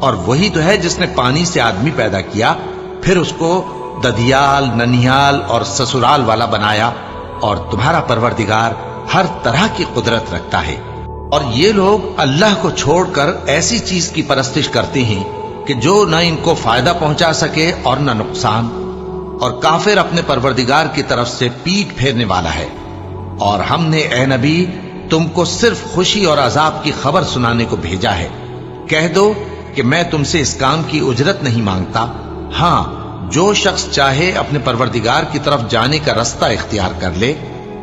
اور وہی تو ہے جس نے پانی سے آدمی پیدا کیا، پھر اس کو ددیال، ننیال اور سسرال والا بنایا، اور تمہارا پروردگار ہر طرح کی قدرت رکھتا ہے۔ اور یہ لوگ اللہ کو چھوڑ کر ایسی چیز کی پرستش کرتے ہیں کہ جو نہ ان کو فائدہ پہنچا سکے اور نہ نقصان، اور کافر اپنے پروردگار کی طرف سے پیٹ پھیرنے والا ہے۔ اور ہم نے اے نبی تم کو صرف خوشی اور عذاب کی خبر سنانے کو بھیجا ہے۔ کہہ دو کہ میں تم سے اس کام کی اجرت نہیں مانگتا، ہاں جو شخص چاہے اپنے پروردگار کی طرف جانے کا رستہ اختیار کر لے،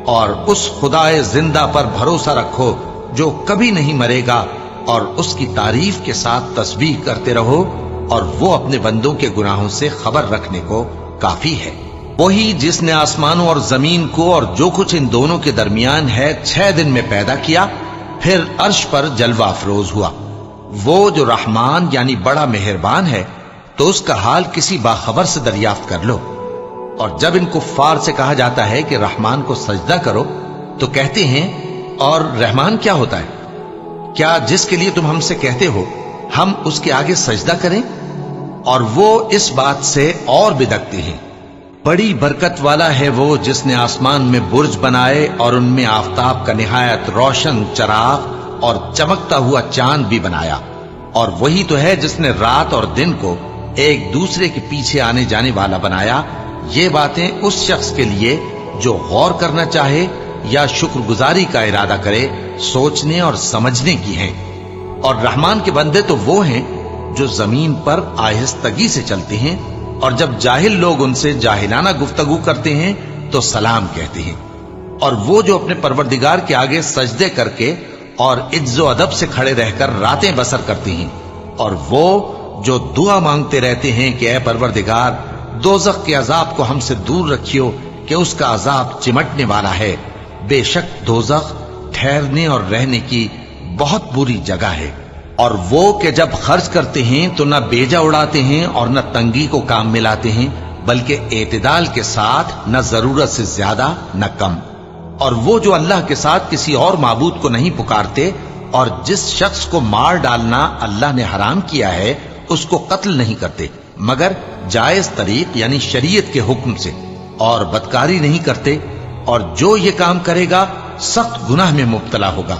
اور اس خدائے زندہ پر بھروسہ رکھو جو کبھی نہیں مرے گا، اور اس کی تعریف کے ساتھ تسبیح کرتے رہو، اور وہ اپنے بندوں کے گناہوں سے خبر رکھنے کو کافی ہے۔ وہی جس نے آسمانوں اور زمین کو اور جو کچھ ان دونوں کے درمیان ہے 6 دن میں پیدا کیا، پھر عرش پر جلوہ افروز ہوا۔ وہ جو رحمان یعنی بڑا مہربان ہے، تو اس کا حال کسی باخبر سے دریافت کر لو۔ اور جب ان کفار سے کہا جاتا ہے کہ رحمان کو سجدہ کرو، تو کہتے ہیں اور رحمان کیا ہوتا ہے؟ کیا جس کے لیے تم ہم سے کہتے ہو ہم اس کے آگے سجدہ کریں؟ اور وہ اس بات سے اور بدکتے ہیں۔ بڑی برکت والا ہے وہ جس نے آسمان میں برج بنائے اور ان میں آفتاب کا نہایت روشن چراغ اور چمکتا ہوا چاند بھی بنایا۔ اور وہی تو ہے جس نے رات اور دن کو ایک دوسرے کے پیچھے آنے جانے والا بنایا۔ یہ باتیں اس شخص کے لیے جو غور کرنا چاہے یا شکر گزاری کا ارادہ کرے، سوچنے اور سمجھنے کی ہیں۔ اور رحمان کے بندے تو وہ ہیں جو زمین پر آہستگی سے چلتے ہیں، اور جب جاہل لوگ ان سے جاہلانہ گفتگو کرتے ہیں تو سلام کہتے ہیں۔ اور وہ جو اپنے پروردگار کے آگے سجدے کر کے اور عز و ادب سے کھڑے رہ کر راتیں بسر کرتے ہیں، اور وہ جو دعا مانگتے رہتے ہیں کہ اے پروردگار دوزخ کے عذاب کو ہم سے دور رکھیو کہ اس کا عذاب چمٹنے والا ہے۔ بے شک دوزخ ٹھہرنے اور رہنے کی بہت بری جگہ ہے۔ اور وہ کہ جب خرچ کرتے ہیں تو نہ بیجا اڑاتے ہیں اور نہ تنگی کو کام میں لاتے ہیں، بلکہ اعتدال کے ساتھ، نہ ضرورت سے زیادہ نہ کم۔ اور وہ جو اللہ کے ساتھ کسی اور معبود کو نہیں پکارتے، اور جس شخص کو مار ڈالنا اللہ نے حرام کیا ہے اس کو قتل نہیں کرتے مگر جائز طریق یعنی شریعت کے حکم سے، اور بدکاری نہیں کرتے، اور جو یہ کام کرے گا سخت گناہ میں مبتلا ہوگا۔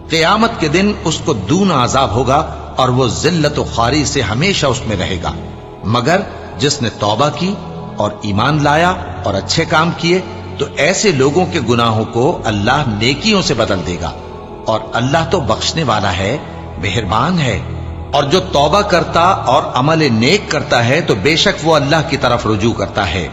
قیامت کے دن اس کو دونا عذاب ہوگا، اور وہ ذلت و خواری سے ہمیشہ اس میں رہے گا، مگر جس نے توبہ کی اور ایمان لایا اور اچھے کام کیے تو ایسے لوگوں کے گناہوں کو اللہ نیکیوں سے بدل دے گا، اور اللہ تو بخشنے والا ہے، مہربان ہے۔ اور جو توبہ کرتا اور عمل نیک کرتا ہے تو بے شک وہ اللہ کی طرف رجوع کرتا ہے۔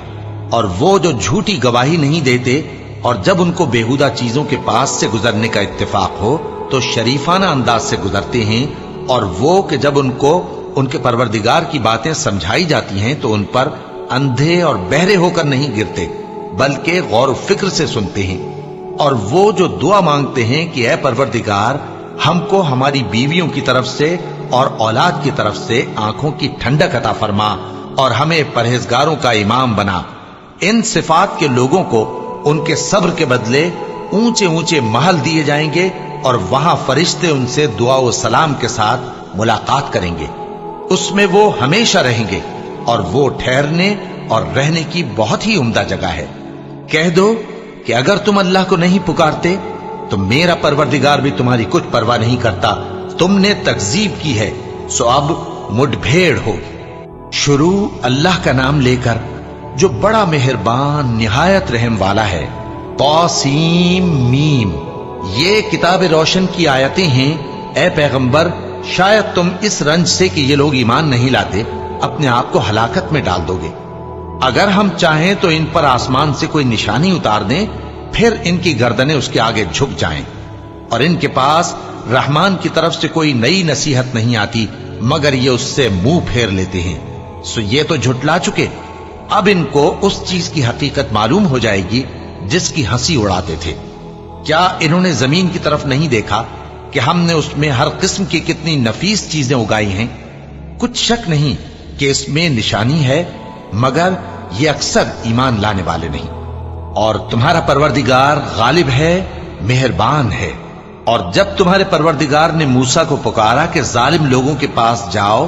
اور وہ جو جھوٹی گواہی نہیں دیتے، اور جب ان کو بیہودہ چیزوں کے پاس سے گزرنے کا اتفاق ہو تو شریفانہ انداز سے گزرتے ہیں، اور وہ کہ جب ان کو ان کے پروردگار کی باتیں سمجھائی جاتی ہیں تو ان پر اندھے اور بہرے ہو کر نہیں گرتے بلکہ غور و فکر سے سنتے ہیں۔ اور وہ جو دعا مانگتے ہیں کہ اے پروردگار ہم کو ہماری بیویوں کی طرف سے اور اولاد کی طرف سے آنکھوں کی ٹھنڈک عطا فرما اور ہمیں پرہیزگاروں کا امام بنا، ان صفات کے لوگوں کو ان کے صبر کے بدلے اونچے اونچے محل دیے جائیں گے، اور وہاں فرشتے ان سے دعا و سلام کے ساتھ ملاقات کریں گے۔ اس میں وہ ہمیشہ رہیں گے، اور وہ ٹھہرنے اور رہنے کی بہت ہی عمدہ جگہ ہے۔ کہہ دو کہ اگر تم اللہ کو نہیں پکارتے تو میرا پروردگار بھی تمہاری کچھ پرواہ نہیں کرتا۔ تم نے تکذیب کی ہے سو اب مڈ بھیڑ ہوگی۔ شروع اللہ کا نام لے کر جو بڑا مہربان نہایت رحم والا ہے۔ طاسیم میم، یہ کتاب روشن کی آیتیں ہیں۔ اے پیغمبر شاید تم اس رنج سے کہ یہ لوگ ایمان نہیں لاتے اپنے آپ کو ہلاکت میں ڈال دو گے۔ اگر ہم چاہیں تو ان پر آسمان سے کوئی نشانی اتار دیں، پھر ان کی گردنیں اس کے آگے جھک جائیں، اور ان کے پاس رحمان کی طرف سے کوئی نئی نصیحت نہیں آتی مگر یہ اس سے منہ پھیر لیتے ہیں۔ سو یہ تو جھٹلا چکے، اب ان کو اس چیز کی حقیقت معلوم ہو جائے گی جس کی ہنسی اڑاتے تھے۔ کیا انہوں نے زمین کی طرف نہیں دیکھا کہ ہم نے اس میں ہر قسم کی کتنی نفیس چیزیں اگائی ہیں؟ کچھ شک نہیں کہ اس میں نشانی ہے، مگر یہ اکثر ایمان لانے والے نہیں۔ اور تمہارا پروردگار غالب ہے، مہربان ہے۔ اور جب تمہارے پروردگار نے موسیٰ کو پکارا کہ ظالم لوگوں کے پاس جاؤ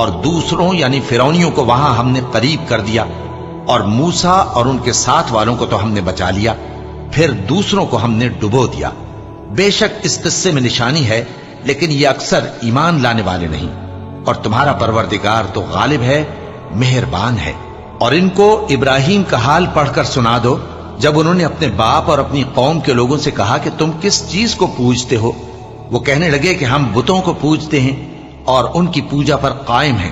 اور دوسروں یعنی فرعونیوں کو وہاں ہم نے قریب کر دیا، اور موسیٰ اور ان کے ساتھ والوں کو تو ہم نے بچا لیا، پھر دوسروں کو ہم نے ڈبو دیا۔ بے شک اس قصے میں نشانی ہے، لیکن یہ اکثر ایمان لانے والے نہیں۔ اور تمہارا پروردگار تو غالب ہے، مہربان ہے۔ اور ان کو ابراہیم کا حال پڑھ کر سنا دو، جب انہوں نے اپنے باپ اور اپنی قوم کے لوگوں سے کہا کہ تم کس چیز کو پوجتے ہو؟ وہ کہنے لگے کہ ہم بتوں کو پوجتے ہیں اور ان کی پوجا پر قائم ہیں۔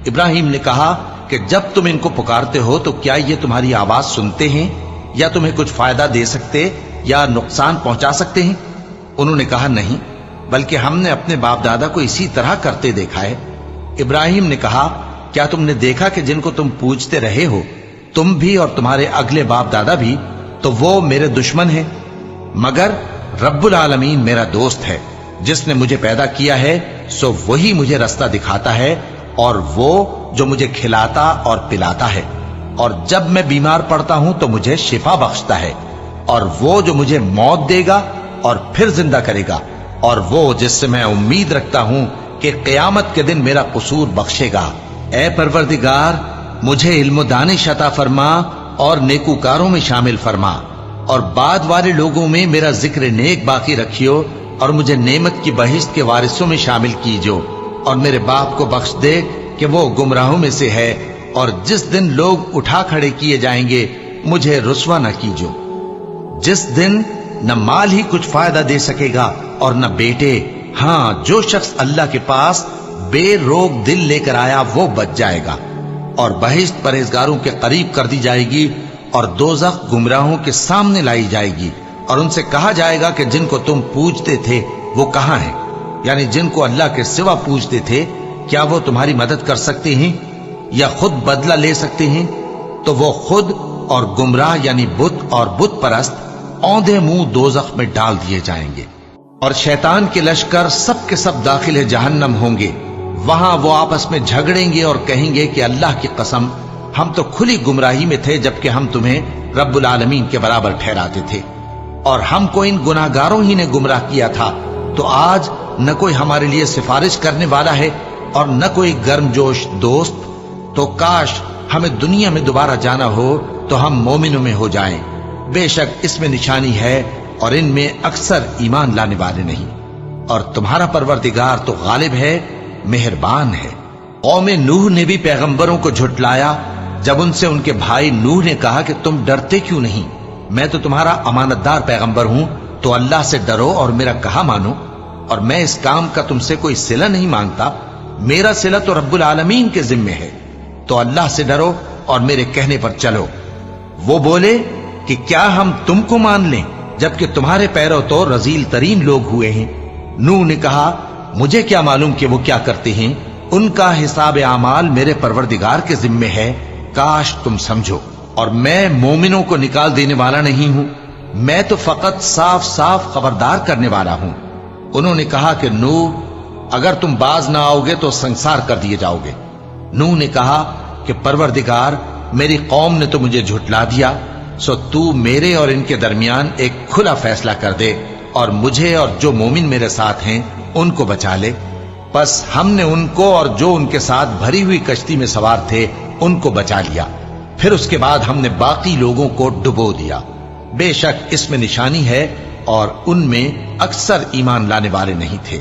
ابراہیم نے کہا کہ جب تم ان کو پکارتے ہو تو کیا یہ تمہاری آواز سنتے ہیں یا تمہیں کچھ فائدہ دے سکتے یا نقصان پہنچا سکتے ہیں؟ انہوں نے کہا نہیں، بلکہ ہم نے اپنے باپ دادا کو اسی طرح کرتے دیکھا ہے۔ ابراہیم نے کہا کیا تم نے دیکھا کہ جن کو تم پوجتے رہے ہو، تم بھی اور تمہارے اگلے باپ دادا بھی، تو وہ میرے دشمن ہیں، مگر رب العالمین میرا دوست ہے۔ جس نے مجھے پیدا کیا ہے سو وہی مجھے رستہ دکھاتا ہے، اور وہ جو مجھے کھلاتا اور پلاتا ہے، اور جب میں بیمار پڑتا ہوں تو مجھے شفا بخشتا ہے، اور وہ جو مجھے موت دے گا اور پھر زندہ کرے گا، اور وہ جس سے میں امید رکھتا ہوں کہ قیامت کے دن میرا قصور بخشے گا۔ اے پروردگار، مجھے علم و دانش عطا فرما اور نیکوکاروں میں شامل فرما، اور بعد والے لوگوں میں میرا ذکر نیک باقی رکھیو، اور مجھے نعمت کی بہشت کے وارثوں میں شامل کیجو، اور میرے باپ کو بخش دے کہ وہ گمراہوں میں سے ہے، اور جس دن لوگ اٹھا کھڑے کیے جائیں گے مجھے رسوا نہ کیجو، جس دن نہ مال ہی کچھ فائدہ دے سکے گا اور نہ بیٹے۔ ہاں، جو شخص اللہ کے پاس بے روک دل لے کر آیا وہ بچ جائے گا، اور بہشت پرہیزگاروں کے قریب کر دی جائے گی، اور دوزخ گمراہوں کے سامنے لائی جائے گی، اور ان سے کہا جائے گا کہ جن کو تم پوجتے تھے وہ کہاں ہیں؟ یعنی جن کو اللہ کے سوا پوجتے تھے، کیا وہ تمہاری مدد کر سکتے ہیں یا خود بدلہ لے سکتے ہیں؟ تو وہ خود اور گمراہ یعنی بت اور بت پرست اوندھے منہ دوزخ میں ڈال دیے جائیں گے، اور شیطان کے لشکر سب کے سب داخل جہنم ہوں گے۔ وہاں وہ آپس میں جھگڑیں گے اور کہیں گے کہ اللہ کی قسم، ہم تو کھلی گمراہی میں تھے جبکہ ہم تمہیں رب العالمین کے برابر ٹھہراتے تھے، اور ہم کو ان گناہگاروں ہی نے گمراہ کیا تھا، تو آج نہ کوئی ہمارے لیے سفارش کرنے والا ہے اور نہ کوئی گرم جوش دوست، تو کاش ہمیں دنیا میں دوبارہ جانا ہو تو ہم مومنوں میں ہو جائیں۔ بے شک اس میں نشانی ہے اور ان میں اکثر ایمان لانے والے نہیں، اور تمہارا پروردگار تو غالب ہے، مہربان ہے۔ قوم نوح نے بھی پیغمبروں کو جھٹلایا جب ان سے ان کے بھائی نوح نے کہا کہ تم ڈرتے کیوں نہیں؟ میں تو تمہارا امانت دار پیغمبر ہوں، تو اللہ سے ڈرو اور میرا کہا مانو، اور میں اس کام کا تم سے کوئی صلہ نہیں مانگتا، میرا صلہ تو رب العالمین کے ذمے ہے، تو اللہ سے ڈرو اور میرے کہنے پر چلو۔ وہ بولے کہ کیا ہم تم کو مان لیں جبکہ تمہارے پیرو تو رذیل ترین لوگ ہوئے ہیں؟ نوح نے کہا مجھے کیا معلوم کہ وہ کیا کرتے ہیں، ان کا حساب اعمال میرے پروردگار کے ذمے ہے، کاش تم سمجھو، اور میں مومنوں کو نکال دینے والا نہیں ہوں، میں تو فقط صاف صاف خبردار کرنے والا ہوں۔ انہوں نے کہا کہ نوح، اگر تم باز نہ آؤ گے تو سنسار کر دیے جاؤ گے۔ نوح نے کہا کہ پروردگار، میری قوم نے تو مجھے جھٹلا دیا، سو تو میرے اور ان کے درمیان ایک کھلا فیصلہ کر دے، اور مجھے اور جو مومن میرے ساتھ ہیں ان کو بچا لے۔ پس ہم نے ان کو اور جو ان کے ساتھ بھری ہوئی کشتی میں سوار تھے ان کو بچا لیا، پھر اس کے بعد ہم نے باقی لوگوں کو ڈبو دیا۔ بے شک اس میں نشانی ہے اور ان میں اکثر ایمان لانے والے نہیں تھے،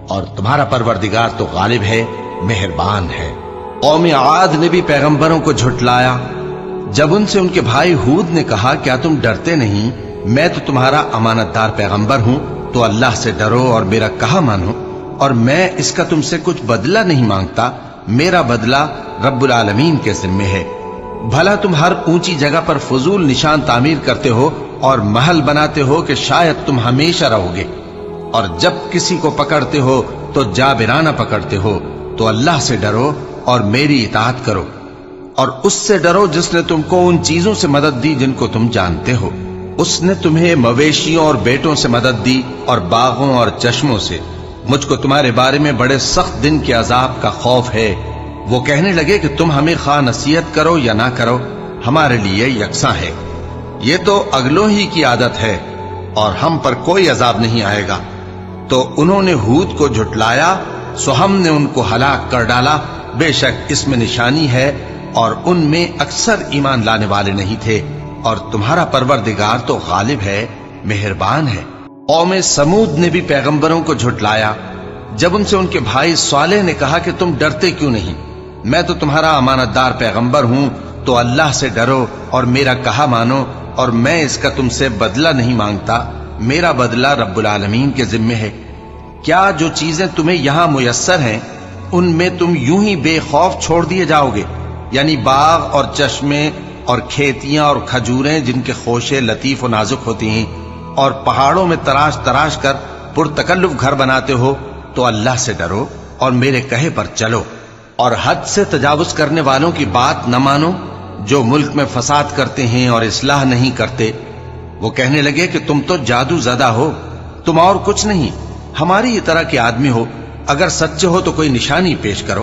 اور تمہارا پروردگار تو غالب ہے، مہربان ہے۔ قوم عاد نے بھی پیغمبروں کو جھٹلایا جب ان سے ان کے بھائی ہود نے کہا کیا تم ڈرتے نہیں؟ میں تو تمہارا امانت دار پیغمبر ہوں، تو اللہ سے ڈرو اور میرا کہا مانو، اور میں اس کا تم سے کچھ بدلہ نہیں مانگتا، میرا بدلہ رب العالمین کے ذمے ہے۔ بھلا تم ہر اونچی جگہ پر فضول نشان تعمیر کرتے ہو اور محل بناتے ہو کہ شاید تم ہمیشہ رہو گے، اور جب کسی کو پکڑتے ہو تو جابرانہ پکڑتے ہو، تو اللہ سے ڈرو اور میری اطاعت کرو، اور اس سے ڈرو جس نے تم کو ان چیزوں سے مدد دی جن کو تم جانتے ہو۔ اس نے تمہیں مویشیوں اور بیٹوں سے مدد دی اور باغوں اور چشموں سے۔ مجھ کو تمہارے بارے میں بڑے سخت دن کے عذاب کا خوف ہے۔ وہ کہنے لگے کہ تم ہمیں خواہ نصیحت کرو یا نہ کرو، ہمارے لیے یکساں ہے، یہ تو اگلوں ہی کی عادت ہے، اور ہم پر کوئی عذاب نہیں آئے گا۔ تو انہوں نے ہود کو جھٹلایا، سو ہم نے ان کو ہلاک کر ڈالا، بے شک اس میں نشانی ہے اور ان میں اکثر ایمان لانے والے نہیں تھے، اور تمہارا پروردگار تو غالب ہے، مہربان ہے۔ قوم سمود نے بھی پیغمبروں کو جھٹلایا جب ان سے ان کے بھائی صالح نے کہا کہ تم ڈرتے کیوں نہیں؟ میں تو تمہارا امانت دار پیغمبر ہوں، تو اللہ سے ڈرو اور میرا کہا مانو، اور میں اس کا تم سے بدلہ نہیں مانگتا، میرا بدلہ رب العالمین کے ذمے ہے۔ کیا جو چیزیں تمہیں یہاں میسر ہیں ان میں تم یوں ہی بے خوف چھوڑ دیے جاؤ گے؟ یعنی باغ اور چشمے اور کھیتیاں اور کھجوریں جن کے خوشے لطیف و نازک ہوتی ہیں، اور پہاڑوں میں تراش تراش کر پرتکلف گھر بناتے ہو، تو اللہ سے ڈرو اور میرے کہے پر چلو، اور حد سے تجاوز کرنے والوں کی بات نہ مانو جو ملک میں فساد کرتے ہیں اور اصلاح نہیں کرتے۔ وہ کہنے لگے کہ تم تو جادو زدہ ہو، تم اور کچھ نہیں، ہماری طرح کے آدمی ہو، اگر سچے ہو تو کوئی نشانی پیش کرو۔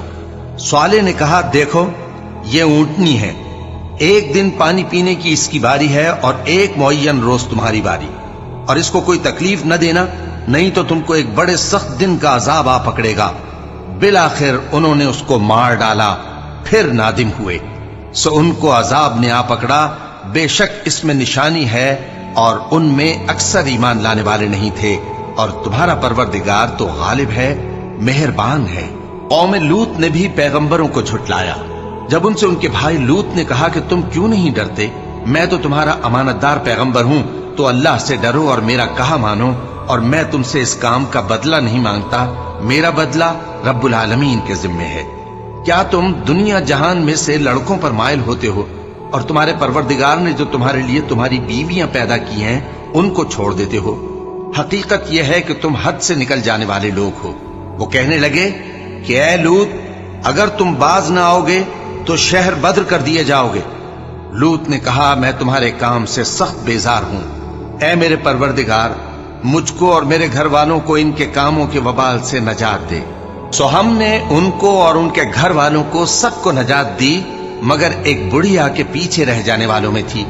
صالح نے کہا دیکھو یہ اونٹنی ہے، ایک دن پانی پینے کی اس کی باری ہے اور ایک معین روز تمہاری باری، اور اس کو کوئی تکلیف نہ دینا، نہیں تو تم کو ایک بڑے سخت دن کا عذاب آ پکڑے گا۔ بالآخر انہوں نے اس کو مار ڈالا، پھر نادم ہوئے، سو ان کو عذاب نے آ پکڑا، بے شک اس میں نشانی ہے اور ان میں اکثر ایمان لانے والے نہیں تھے، اور تمہارا پروردگار تو غالب ہے، مہربان ہے۔ قوم لوط نے بھی پیغمبروں کو جھٹلایا جب ان سے ان کے بھائی لوط نے کہا کہ تم کیوں نہیں ڈرتے؟ میں تو تمہارا امانت دار پیغمبر ہوں، تو اللہ سے ڈرو اور میرا کہا مانو، اور میں تم سے اس کام کا بدلہ نہیں مانگتا، میرا بدلہ رب العالمین کے ذمے ہے۔ کیا تم دنیا جہان میں سے لڑکوں پر مائل ہوتے ہو، اور تمہارے پروردگار نے جو تمہارے لیے تمہاری بیویاں پیدا کی ہیں ان کو چھوڑ دیتے ہو؟ حقیقت یہ ہے کہ تم حد سے نکل جانے والے لوگ ہو۔ وہ کہنے لگے کہ اے لوط، اگر تم باز نہ آؤ گے تو شہر بدر کر دیے جاؤ گے۔ لوط نے کہا میں تمہارے کام سے سخت بیزار ہوں، اے میرے پروردگار مجھ کو اور میرے گھر والوں کو ان کے کاموں کے وبال سے نجات دے۔ سو ہم نے ان کو اور ان کے گھر والوں کو سب کو نجات دی، مگر ایک بڑھیا کے پیچھے رہ جانے والوں میں تھی۔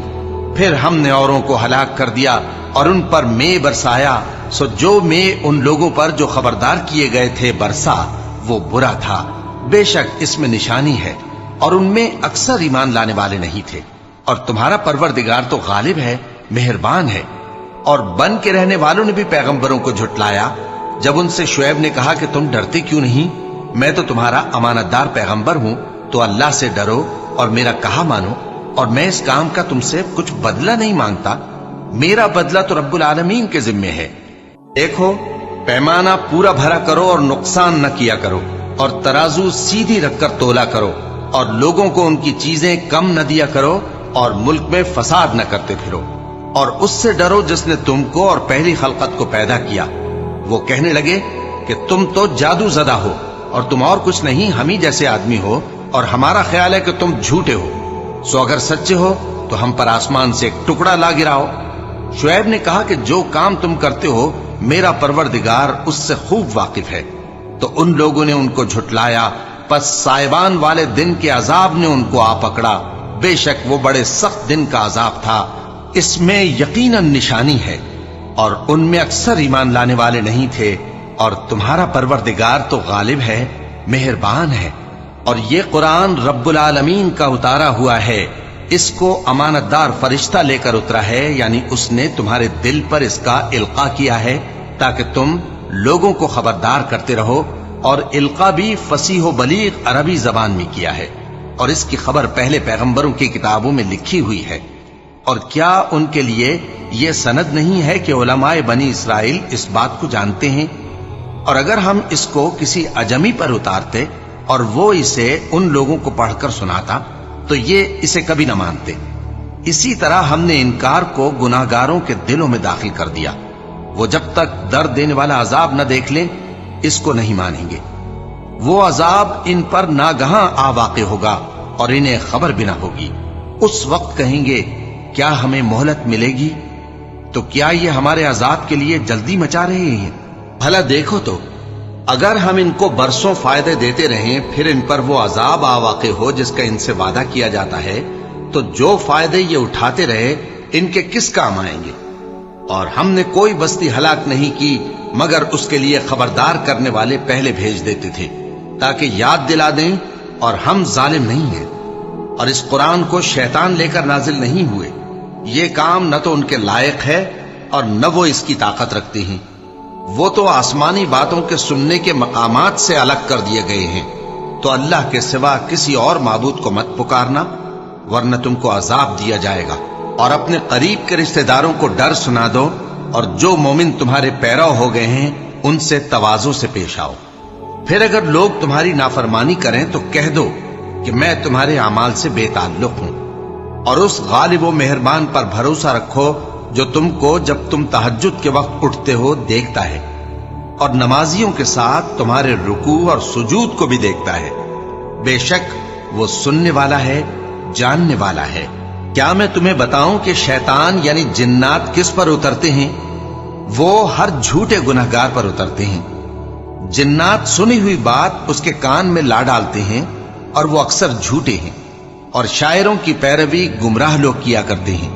پھر ہم نے اوروں کو ہلاک کر دیا اور ان پر مے برسایا، سو جو مے ان لوگوں پر جو خبردار کیے گئے تھے برسا، وہ برا تھا۔ بے شک اس میں نشانی ہے اور ان میں اکثر ایمان لانے والے نہیں تھے، اور تمہارا پروردگار تو غالب ہے، مہربان ہے۔ اور بن کے رہنے والوں نے بھی پیغمبروں کو جھٹلایا جب ان سے شعیب نے کہا کہ تم ڈرتے کیوں نہیں؟ میں تو تمہارا امانت دار پیغمبر ہوں، تو اللہ سے ڈرو اور میرا کہا مانو، اور میں اس کام کا تم سے کچھ بدلہ نہیں مانگتا، میرا بدلہ تو رب العالمین کے ذمے ہے۔ دیکھو پیمانہ پورا بھرا کرو اور نقصان نہ کیا کرو، اور ترازو سیدھی رکھ کر تولا کرو، اور لوگوں کو ان کی چیزیں کم نہ دیا کرو، اور ملک میں فساد نہ کرتے پھرو، اور اس سے ڈرو جس نے تم کو اور پہلی خلقت کو پیدا کیا۔ وہ کہنے لگے کہ تم تو جادو زدہ ہو، اور تم اور کچھ نہیں، ہم ہی جیسے آدمی ہو، اور ہمارا خیال ہے کہ تم جھوٹے ہو، سو اگر سچے ہو تو ہم پر آسمان سے ایک ٹکڑا لا گراؤ۔ شعیب نے کہا کہ جو کام تم کرتے ہو میرا پروردگار اس سے خوب واقف ہے۔ تو ان لوگوں نے ان کو جھٹلایا، پس سائبان والے دن کے عذاب نے ان کو آ پکڑا، بے شک وہ بڑے سخت دن کا عذاب تھا، اس میں یقیناً نشانی ہے، اور ان میں اکثر ایمان لانے والے نہیں تھے، اور تمہارا پروردگار تو غالب ہے، مہربان ہے۔ اور یہ قرآن رب العالمین کا اتارا ہوا ہے، اس کو امانت دار فرشتہ لے کر اترا ہے، یعنی اس نے تمہارے دل پر اس کا القاء کیا ہے تاکہ تم لوگوں کو خبردار کرتے رہو، اور القاء بھی فصیح و بلیغ عربی زبان میں کیا ہے، اور اس کی خبر پہلے پیغمبروں کی کتابوں میں لکھی ہوئی ہے۔ اور کیا ان کے لیے یہ سند نہیں ہے کہ علماء بنی اسرائیل اس بات کو جانتے ہیں؟ اور اگر ہم اس کو کسی اجمی پر اتارتے اور وہ اسے ان لوگوں کو پڑھ کر سناتا تو یہ اسے کبھی نہ مانتے۔ اسی طرح ہم نے انکار کو گناہگاروں کے دلوں میں داخل کر دیا، وہ جب تک درد دینے والا عذاب نہ دیکھ لیں اس کو نہیں مانیں گے۔ وہ عذاب ان پر ناگہاں آ واقع ہوگا اور انہیں خبر بھی نہ ہوگی۔ اس وقت کہیں گے کیا ہمیں مہلت ملے گی؟ تو کیا یہ ہمارے عذاب کے لیے جلدی مچا رہے ہیں؟ بھلا دیکھو تو اگر ہم ان کو برسوں فائدے دیتے رہیں پھر ان پر وہ عذاب آ واقع ہو جس کا ان سے وعدہ کیا جاتا ہے، تو جو فائدے یہ اٹھاتے رہے ان کے کس کام آئیں گے؟ اور ہم نے کوئی بستی ہلاک نہیں کی مگر اس کے لیے خبردار کرنے والے پہلے بھیج دیتے تھے تاکہ یاد دلا دیں اور ہم ظالم نہیں ہیں، اور اس قرآن کو شیطان لے کر نازل نہیں ہوئے۔ یہ کام نہ تو ان کے لائق ہے اور نہ وہ اس کی طاقت رکھتے ہیں۔ وہ تو آسمانی باتوں کے سننے کے مقامات سے الگ کر دیے گئے ہیں۔ تو اللہ کے سوا کسی اور معبود کو مت پکارنا، ورنہ تم کو عذاب دیا جائے گا۔ اور اپنے قریب کے رشتہ داروں کو ڈر سنا دو، اور جو مومن تمہارے پیرو ہو گئے ہیں ان سے تواضع سے پیش آؤ۔ پھر اگر لوگ تمہاری نافرمانی کریں تو کہہ دو کہ میں تمہارے اعمال سے بے تعلق ہوں، اور اس غالب و مہربان پر بھروسہ رکھو جو تم کو جب تم تہجد کے وقت اٹھتے ہو دیکھتا ہے، اور نمازیوں کے ساتھ تمہارے رکوع اور سجود کو بھی دیکھتا ہے۔ بے شک وہ سننے والا ہے، جاننے والا ہے۔ کیا میں تمہیں بتاؤں کہ شیطان یعنی جنات کس پر اترتے ہیں؟ وہ ہر جھوٹے گنہگار پر اترتے ہیں۔ جنات سنی ہوئی بات اس کے کان میں لا ڈالتے ہیں، اور وہ اکثر جھوٹے ہیں، اور شاعروں کی پیروی گمراہ لوگ کیا کرتے ہیں۔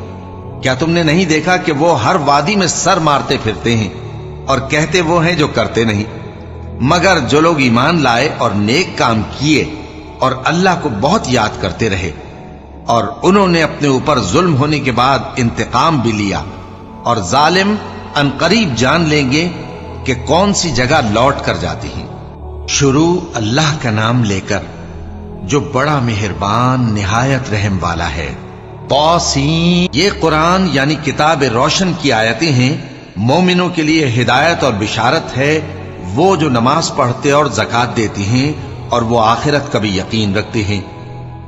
کیا تم نے نہیں دیکھا کہ وہ ہر وادی میں سر مارتے پھرتے ہیں، اور کہتے وہ ہیں جو کرتے نہیں؟ مگر جو لوگ ایمان لائے اور نیک کام کیے اور اللہ کو بہت یاد کرتے رہے، اور انہوں نے اپنے اوپر ظلم ہونے کے بعد انتقام بھی لیا، اور ظالم عنقریب جان لیں گے کہ کون سی جگہ لوٹ کر جاتی ہیں۔ شروع اللہ کا نام لے کر جو بڑا مہربان نہایت رحم والا ہے۔ طاسین، یہ قرآن یعنی کتاب روشن کی آیتیں ہیں، مومنوں کے لیے ہدایت اور بشارت ہے۔ وہ جو نماز پڑھتے اور زکوٰۃ دیتے ہیں اور وہ آخرت کا بھی یقین رکھتے ہیں۔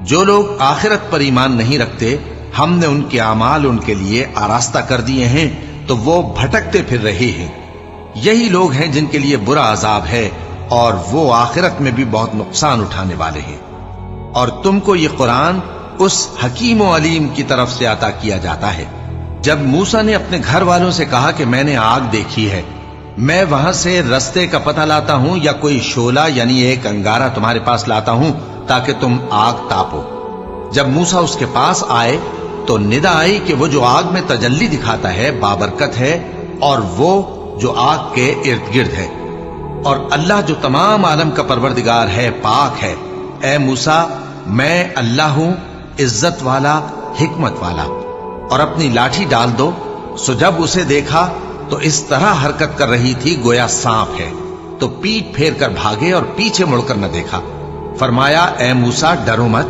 جو لوگ آخرت پر ایمان نہیں رکھتے، ہم نے ان کے اعمال ان کے لیے آراستہ کر دیے ہیں، تو وہ بھٹکتے پھر رہے ہیں۔ یہی لوگ ہیں جن کے لیے برا عذاب ہے، اور وہ آخرت میں بھی بہت نقصان اٹھانے والے ہیں۔ اور تم کو یہ قرآن اس حکیم و علیم کی طرف سے عطا کیا جاتا ہے۔ جب موسیٰ نے اپنے گھر والوں سے کہا کہ میں نے آگ دیکھی ہے، میں وہاں سے رستے کا پتہ لاتا ہوں یا کوئی شعلہ یعنی ایک انگارہ تمہارے پاس لاتا ہوں تاکہ تم آگ تاپو۔ جب موسیٰ اس کے پاس آئے تو ندا آئی کہ وہ جو آگ میں تجلی دکھاتا ہے بابرکت ہے، اور وہ جو آگ کے ارد گرد ہے، اور اللہ جو تمام عالم کا پروردگار ہے پاک ہے۔ اے موسیٰ، میں اللہ ہوں، عزت والا، حکمت والا، اور اپنی لاٹھی ڈال دو۔ سو جب اسے دیکھا تو اس طرح حرکت کر رہی تھی گویا سانپ ہے، تو پیٹ پھیر کر بھاگے اور پیچھے مڑ کر نہ دیکھا۔ فرمایا، اے موسیٰ ڈرو مت،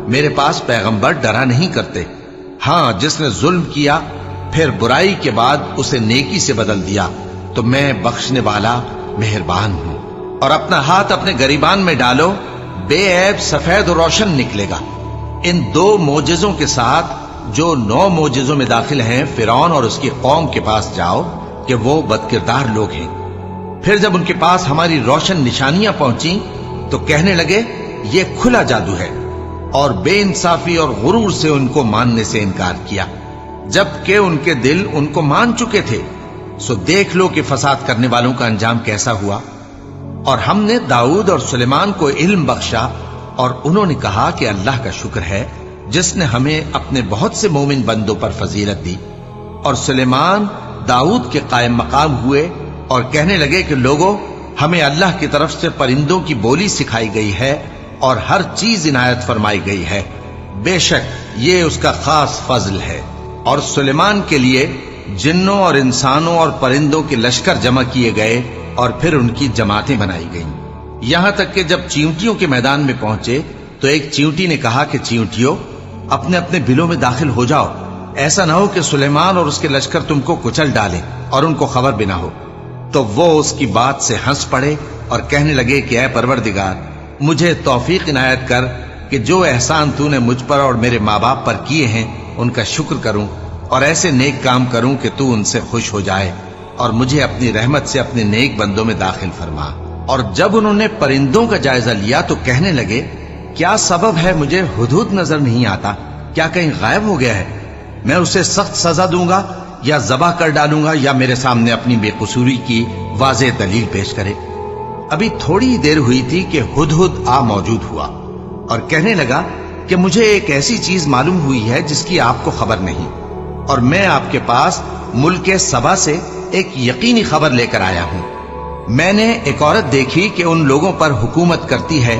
میرے پاس پیغمبر ڈرا نہیں کرتے۔ ہاں، جس نے ظلم کیا پھر برائی کے بعد اسے نیکی سے بدل دیا تو میں بخشنے والا مہربان ہوں۔ اور اپنا ہاتھ اپنے گریبان میں ڈالو، بے عیب سفید و روشن نکلے گا۔ ان 2 معجزوں کے ساتھ جو 9 معجزوں میں داخل ہیں فرعون اور اس کی قوم کے پاس جاؤ کہ وہ بدکردار لوگ ہیں۔ پھر جب ان کے پاس ہماری روشن نشانیاں پہنچیں تو کہنے لگے یہ کھلا جادو ہے، اور بے انصافی اور غرور سے ان کو ماننے سے انکار کیا، جبکہ ان کے دل ان کو مان چکے تھے۔ سو دیکھ لو کہ فساد کرنے والوں کا انجام کیسا ہوا۔ اور ہم نے داؤد اور سلیمان کو علم بخشا، اور انہوں نے کہا کہ اللہ کا شکر ہے جس نے ہمیں اپنے بہت سے مومن بندوں پر فضیلت دی۔ اور سلیمان داؤد کے قائم مقام ہوئے اور کہنے لگے کہ لوگوں، ہمیں اللہ کی طرف سے پرندوں کی بولی سکھائی گئی ہے اور ہر چیز عنایت فرمائی گئی ہے، بے شک یہ اس کا خاص فضل ہے۔ اور سلیمان کے لیے جنوں اور انسانوں اور پرندوں کے لشکر جمع کیے گئے، اور پھر ان کی جماعتیں بنائی گئیں، یہاں تک کہ جب چیونٹیوں کے میدان میں پہنچے تو ایک چیونٹی نے کہا کہ چیونٹیوں، اپنے اپنے بلوں میں داخل ہو جاؤ، ایسا نہ ہو کہ سلیمان اور اس کے لشکر تم کو کچل ڈالیں اور ان کو خبر بھی نہ ہو۔ تو وہ اس کی بات سے ہنس پڑے اور کہنے لگے کہ اے پروردگار، مجھے توفیق عنایت کر کہ جو احسان تو نے مجھ پر اور میرے ماں باپ پر کیے ہیں ان کا شکر کروں، اور ایسے نیک کام کروں کہ تو ان سے خوش ہو جائے، اور مجھے اپنی رحمت سے اپنے نیک بندوں میں داخل فرما۔ اور جب انہوں نے پرندوں کا جائزہ لیا تو کہنے لگے کیا سبب ہے مجھے ہدہد نظر نہیں آتا؟ کیا کہیں غائب ہو گیا ہے؟ میں اسے سخت سزا دوں گا یا ذبح کر ڈالوں گا، یا میرے سامنے اپنی بے قصوری کی واضح دلیل پیش کرے۔ ابھی تھوڑی دیر ہوئی تھی کہ ہدہد آ موجود ہوا اور کہنے لگا کہ مجھے ایک ایسی چیز معلوم ہوئی ہے جس کی آپ کو خبر نہیں، اور میں آپ کے پاس ملک سبا سے ایک یقینی خبر لے کر آیا ہوں۔ میں نے ایک عورت دیکھی کہ ان لوگوں پر حکومت کرتی ہے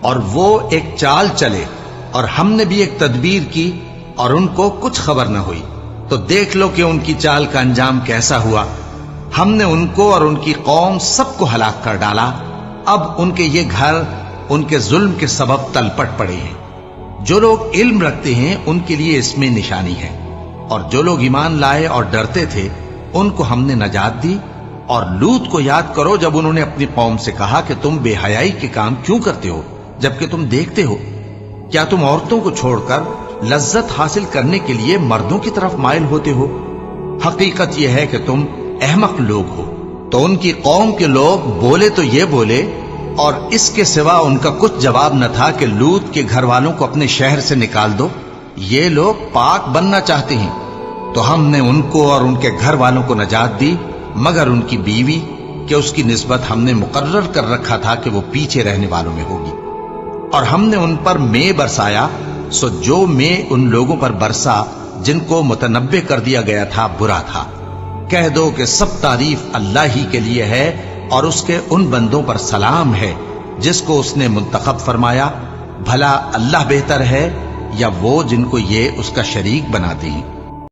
اور وہ ایک چال چلے اور ہم نے بھی ایک تدبیر کی اور ان کو کچھ خبر نہ ہوئی، تو دیکھ لو کہ ان کی چال کا انجام کیسا ہوا۔ ہم نے ان کو اور ان کی قوم سب کو ہلاک کر ڈالا، اب ان کے یہ گھر ان کے ظلم کے سبب تلپٹ پڑے ہیں۔ جو لوگ علم رکھتے ہیں ان کے لیے اس میں نشانی ہے، اور جو لوگ ایمان لائے اور ڈرتے تھے ان کو ہم نے نجات دی۔ اور لوط کو یاد کرو جب انہوں نے اپنی قوم سے کہا کہ تم بے حیائی کے کام کیوں کرتے ہو جبکہ تم دیکھتے ہو؟ کیا تم عورتوں کو چھوڑ کر لذت حاصل کرنے کے لیے مردوں کی طرف مائل ہوتے ہو؟ حقیقت یہ ہے کہ تم احمق لوگ ہو۔ تو ان کی قوم کے لوگ بولے تو یہ بولے، اور اس کے سوا ان کا کچھ جواب نہ تھا کہ لوط کے گھر والوں کو اپنے شہر سے نکال دو، یہ لوگ پاک بننا چاہتے ہیں۔ تو ہم نے ان کو اور ان کے گھر والوں کو نجات دی، مگر ان کی بیوی کہ اس کی نسبت ہم نے مقرر کر رکھا تھا کہ وہ پیچھے رہنے والوں میں ہوگی۔ اور ہم نے ان پر مے برسایا، سو جو مے ان لوگوں پر برسا جن کو متنبع کر دیا گیا تھا برا تھا۔ کہہ دو کہ سب تعریف اللہ ہی کے لیے ہے، اور اس کے ان بندوں پر سلام ہے جس کو اس نے منتخب فرمایا۔ بھلا اللہ بہتر ہے یا وہ جن کو یہ اس کا شریک بناتے ہیں؟